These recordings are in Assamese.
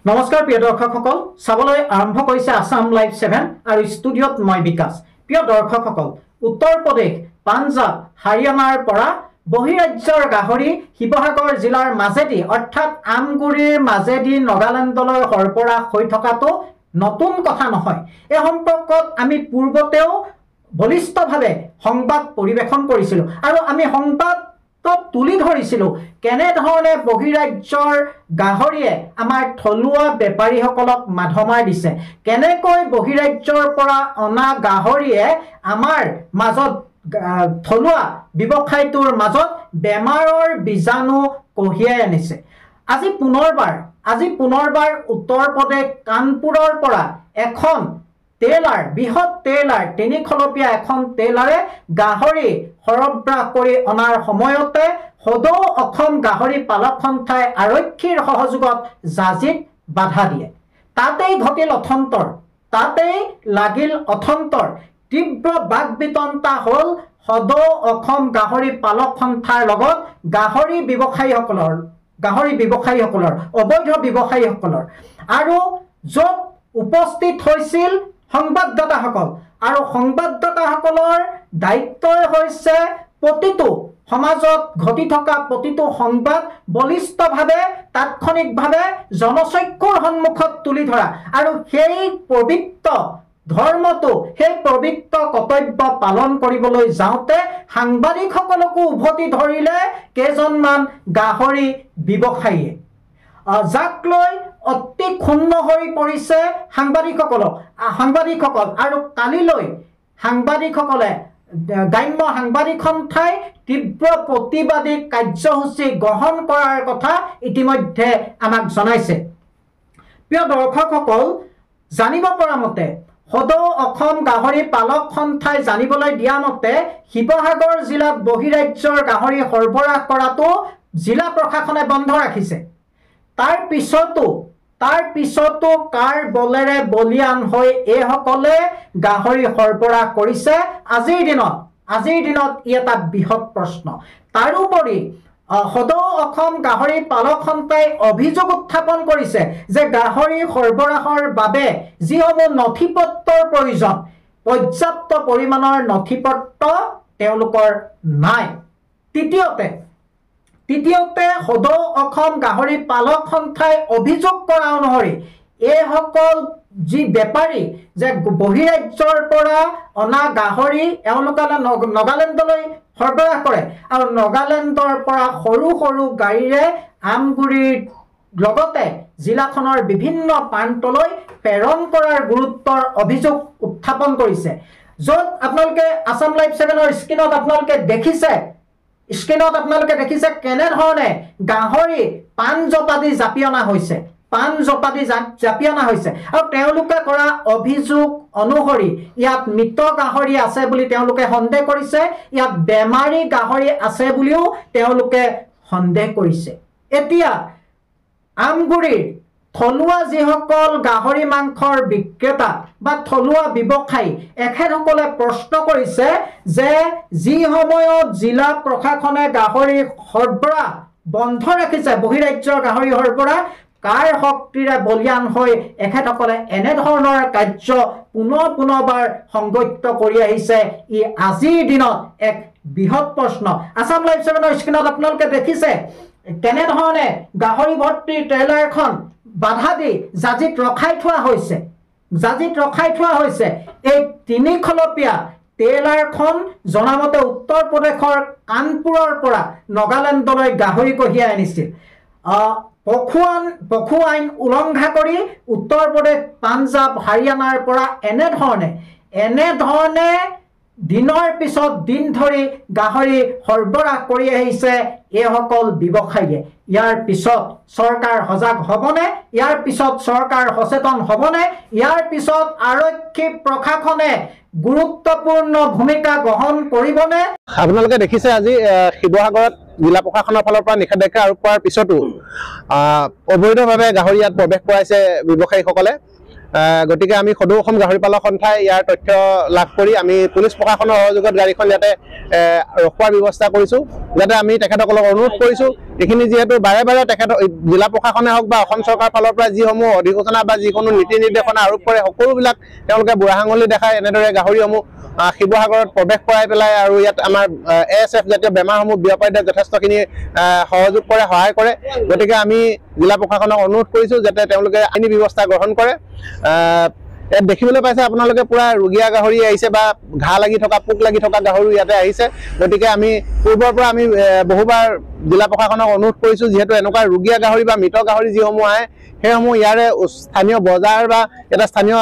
নমস্কাৰ প্ৰিয় দৰ্শকসকল, চাবলৈ আৰম্ভ কৰিছে আসাম লাইভ 7 আৰু ষ্টুডিঅ'ত মই বিকাশ। প্ৰিয় দৰ্শকসকল, উত্তৰ প্ৰদেশ, পাঞ্জাব, হাৰিয়ানাৰ পৰা বহিৰাজ্যৰ গাহৰি শিৱসাগৰ জিলাৰ মাজেদি অৰ্থাৎ আমগুৰিৰ মাজেদি নগালেণ্ডলৈ সৰবৰাহ হৈ থকাটো নতুন কথা নহয়। এই সম্পৰ্কত আমি পূৰ্বতেও বলিষ্ঠভাৱে সংবাদ পৰিৱেশন কৰিছিলোঁ আৰু আমি সংবাদ তুলি ধৰিছিলোঁ কেনেধৰণে বহিৰাজ্যৰ গাহৰিয়ে আমাৰ থলুৱা বেপাৰীসকলক মাধমাৰ দিছে, কেনেকৈ বহিৰাজ্যৰ পৰা অনা গাহৰিয়ে আমাৰ মাজত থলুৱা ব্যৱসায়টোৰ মাজত বেমাৰৰ বীজাণু কঢ়িয়াই আনিছে। আজি পুনৰবাৰ উত্তৰ প্ৰদেশ কানপুৰৰ পৰা এখন টেইলাৰ, বৃহৎ টেইলাৰ, 3 খলপীয়া এখন টেইলাৰে গাহৰি সৰবৰাহ কৰি অনাৰ সময়তে সদৌ অসম গাহৰি পালক সন্থাই আৰক্ষীৰ সহযোগত জাজিত বাধা দিয়ে। তাতেই ঘটিল অথন্তৰ, তাতেই লাগিল অথন্তৰ। তীব্ৰ বাক বিতণ্ডা হ'ল সদৌ অসম গাহৰি পালক সন্থাৰ লগত গাহৰি ব্যৱসায়ীসকলৰ, অবৈধ ব্যৱসায়ীসকলৰ। আৰু য'ত উপস্থিত হৈছিল সংবাদদাতাসকল, আৰু সংবাদদাতাসকলৰ দায়িত্বই হৈছে প্ৰতিটো সমাজত ঘটি থকা প্ৰতিটো সংবাদ বলিষ্ঠভাৱে তাৎক্ষণিকভাৱে জনচক্ষুৰ সন্মুখত তুলি ধৰা আৰু সেই পবিত্ৰ ধৰ্মটো, সেই পবিত্ৰ কৰ্তব্য পালন কৰিবলৈ যাওঁতে সাংবাদিকসকলকো উভতি ধৰিলে কেইজনমান গাহৰি ব্যৱসায়ীয়ে, যাক লৈ অতি ক্ষুণ্ণ হৈ পৰিছে সাংবাদিকসকল। আৰু কালিলৈ সাংবাদিকসকলে, গ্ৰাম্য সাংবাদিক সন্থাই তীব্ৰ প্ৰতিবাদী কাৰ্যসূচী গ্ৰহণ কৰাৰ কথা ইতিমধ্যে আমাক জনাইছে। প্ৰিয় দৰ্শকসকল, জানিব পৰা মতে সদৌ অসম গাহৰি পালক সন্থাই জানিবলৈ দিয়া মতে শিৱসাগৰ জিলাত বহিৰাজ্যৰ গাহৰি সৰবৰাহ কৰাটো জিলা প্ৰশাসনে বন্ধ ৰাখিছে। তাৰ পিছতো কাৰ বলেৰে বলিয়ান হৈ এইসকলে গাহৰি সৰবৰাহ কৰিছে আজিৰ দিনত ই এটা বৃহৎ প্ৰশ্ন। তাৰোপৰি সদৌ অসম গাহৰি পালক সন্থাই অভিযোগ উত্থাপন কৰিছে যে গাহৰি সৰবৰাহৰ বাবে যিসমূহ নথি পত্ৰৰ প্ৰয়োজন, পৰ্যাপ্ত পৰিমাণৰ নথি পত্ৰ তেওঁলোকৰ নাই। তৃতীয়তে সদৌ অসম গাহৰি পালক সন্থাই অভিযোগ কৰা অনুসৰি এইসকল যি বেপাৰী যে বহিৰাজ্যৰ পৰা অনা গাহৰি এওঁলোকে নগালেণ্ডলৈ সৰবৰাহ কৰে আৰু নগালেণ্ডৰ পৰা সৰু সৰু গাড়ীৰে আমগুৰিৰ লগতে জিলাখনৰ বিভিন্ন প্ৰান্তলৈ প্ৰেৰণ কৰাৰ গুৰুত্বৰ অভিযোগ উত্থাপন কৰিছে। য'ত আপোনালোকে আসাম লাইভ 7ৰ স্ক্ৰীণত আপোনালোকে দেখিছে কেনেধৰণে গাহৰি পাণ জপাদি জাপি অনা হৈছে, আৰু তেওঁলোকে কৰা অভিযোগ অনুসৰি ইয়াত মৃত গাহৰি আছে বুলি তেওঁলোকে সন্দেহ কৰিছে, ইয়াত বেমাৰী গাহৰি আছে বুলিও তেওঁলোকে সন্দেহ কৰিছে। এতিয়া আমগুৰিৰ থলুৱা যিসকল গাহৰি মাংসৰ বিক্ৰেতা বা থলুৱা ব্যৱসায়ী, এখেতসকলে প্ৰশ্ন কৰিছে যে যি সময়ত জিলা প্ৰশাসনে গাহৰি সৰবৰাহ বন্ধ ৰাখিছে, বহিৰাজ্যৰ গাহৰি সৰবৰাহ, কাৰ শক্তিৰে বলিয়ান হৈ এখেতসকলে এনেধৰণৰ কাৰ্য পুনৰবাৰ সংগঠিত কৰি আহিছে, ই আজিৰ দিনত এক বৃহৎ প্ৰশ্ন। আসাম লাইভ 7ৰ স্ক্ৰীণত আপোনালোকে দেখিছে কেনেধৰণে গাহৰি ভৰ্তি ট্ৰেইলাৰখন বাধা দি জাজিত ৰখাই থোৱা হৈছে। এই 3 খলপীয়া টেইলাৰখন জনামতে উত্তৰ প্ৰদেশৰ কানপুৰৰ পৰা নগালেণ্ডলৈ গাহৰি কঢ়িয়াই আনিছিল। পশু আইন উলংঘা কৰি উত্তৰ প্ৰদেশ, পাঞ্জাব, হাৰিয়ানাৰ পৰা এনেধৰণে দিনৰ পিছত দিন ধৰি গাহৰি সৰবৰাহ কৰি আহিছে এইসকল ব্যৱসায়ীয়ে। ইয়াৰ পিছত চৰকাৰ সজাগ হ'বনে? ইয়াৰ পিছত চৰকাৰ সচেতন হ'বনে? ইয়াৰ পিছত আৰক্ষী প্ৰশাসনে গুৰুত্বপূৰ্ণ ভূমিকা গ্ৰহণ কৰিবনে? আপোনালোকে দেখিছে আজি শিৱসাগৰত জিলা প্ৰশাসনৰ ফালৰ পৰা নিষেধাজ্ঞা আৰোপ কৰাৰ পিছতো অবৈধভাৱে গাহৰি ইয়াত প্ৰৱেশ কৰাইছে ব্যৱসায়ীসকলে। গতিকে আমি সদৌ অসম গাহৰি পালক সন্থাই ইয়াৰ তথ্য লাভ কৰি আমি পুলিচ প্ৰশাসনৰ সহযোগত গাড়ীখন ইয়াতে ৰখোৱাৰ ব্যৱস্থা কৰিছোঁ যাতে আমি তেখেতসকলক অনুৰোধ কৰিছোঁ এইখিনি যিহেতু বাৰে বাৰে তেখেত জিলা প্ৰশাসনে হওক বা অসম চৰকাৰৰ ফালৰ পৰা যিসমূহ অধিসূচনা বা যিকোনো নীতি নিৰ্দেশনা আৰোপ কৰে সকলোবিলাক তেওঁলোকে বুঢ়া আঙুলি দেখাই এনেদৰে গাহৰিসমূহ শিৱসাগৰত প্ৰৱেশ কৰাই পেলাই আৰু ইয়াত আমাৰ ASF জাতীয় বেমাৰসমূহ বিয়পাই দিয়াত যথেষ্টখিনি সহযোগ কৰে সহায় কৰে গতিকে আমি জিলা প্ৰশাসনক অনুৰোধ কৰিছোঁ যাতে তেওঁলোকে আইনী ব্যৱস্থা গ্ৰহণ কৰে ইয়াত দেখিবলৈ পাইছে আপোনালোকে পুৰা ৰুগীয়া গাহৰি আহিছে বা ঘাঁ লাগি থকা পোক লাগি থকা গাহৰি ইয়াতে আহিছে গতিকে আমি পূৰ্বৰ পৰা আমি বহুবাৰ জিলা প্ৰশাসনক অনুৰোধ কৰিছোঁ যিহেতু এনেকুৱা ৰুগীয়া গাহৰি বা মৃত গাহৰি যিসমূহ আহে সেইসমূহ ইয়াৰে স্থানীয় বজাৰ বা এটা স্থানীয়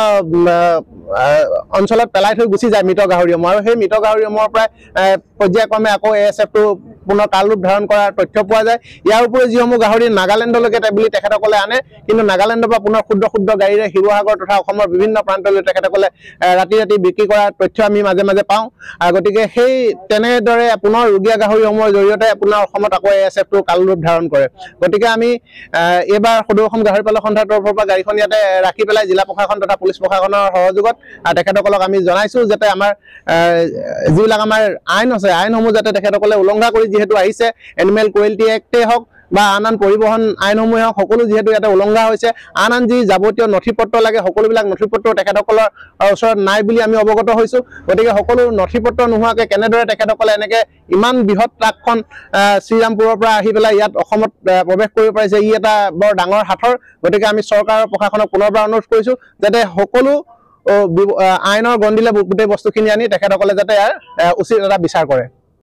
অঞ্চলত পেলাই থৈ গুচি যায় মৃত গাহৰিসমূহ আৰু সেই মৃত গাহৰিসমূহৰ পৰাই পৰ্যায়ক্ৰমে আকৌ ASFটো পুনৰ কাল ৰূপ ধাৰণ কৰাৰ তথ্য পোৱা যায় ইয়াৰ উপৰি যিসমূহ গাহৰি নাগালেণ্ডলৈকে বুলি তেখেতসকলে আনে কিন্তু নাগালেণ্ডৰ পৰা পুনৰ ক্ষুদ্ৰ ক্ষুদ্ৰ গাড়ীৰে শিৱসাগৰ তথা অসমৰ বিভিন্ন প্ৰান্তলৈ তেখেতসকলে ৰাতি ৰাতি বিক্ৰী কৰাৰ তথ্য আমি মাজে মাজে পাওঁ গতিকে সেই তেনেদৰে পুনৰ ৰুগীয়া গাহৰিসমূহৰ জৰিয়তে পুনৰ অসমত আকৌ ASFটো কাল ৰূপ ধাৰণ কৰে গতিকে আমি এইবাৰ সদৌ অসম গাহৰি পালক সন্থাৰ তৰফৰ পৰা গাড়ীখন ইয়াতে ৰাখি পেলাই জিলা প্ৰশাসন তথা পুলিচ প্ৰশাসনৰ সহযোগত তেখেতসকলক আমি জনাইছোঁ যাতে আমাৰ যিবিলাক আমাৰ আইন আছে আইনসমূহ যাতে তেখেতসকলে উলংঘা কৰি যিহেতু আহিছে এনিমেল ক্ৰুৱেল্টি এক্টেই হওক বা আন পৰিবহণ আইনসমূহে হওক সকলো যিহেতু ইয়াতে উলংঘা হৈছে আন যি যাৱতীয় নথি পত্ৰ লাগে সকলোবিলাক নথি পত্ৰ তেখেতসকলৰ ওচৰত নাই বুলি আমি অৱগত হৈছোঁ গতিকে সকলো নথি পত্ৰ নোহোৱাকৈ কেনেদৰে তেখেতসকলে এনেকৈ ইমান বৃহৎ ট্ৰাকখন শ্ৰীৰামপুৰৰ পৰা আহি পেলাই ইয়াত অসমত প্ৰৱেশ কৰিব পাৰিছে ই এটা বৰ ডাঙৰ হাতৰ গতিকে আমি চৰকাৰৰ প্ৰশাসনক পুনৰবাৰ অনুৰোধ কৰিছোঁ যাতে সকলো আইনৰ গণ্ডিলে গোটেই বস্তুখিনি আনি তেখেতসকলে যাতে ইয়াৰ উচিত এটা বিচাৰ কৰে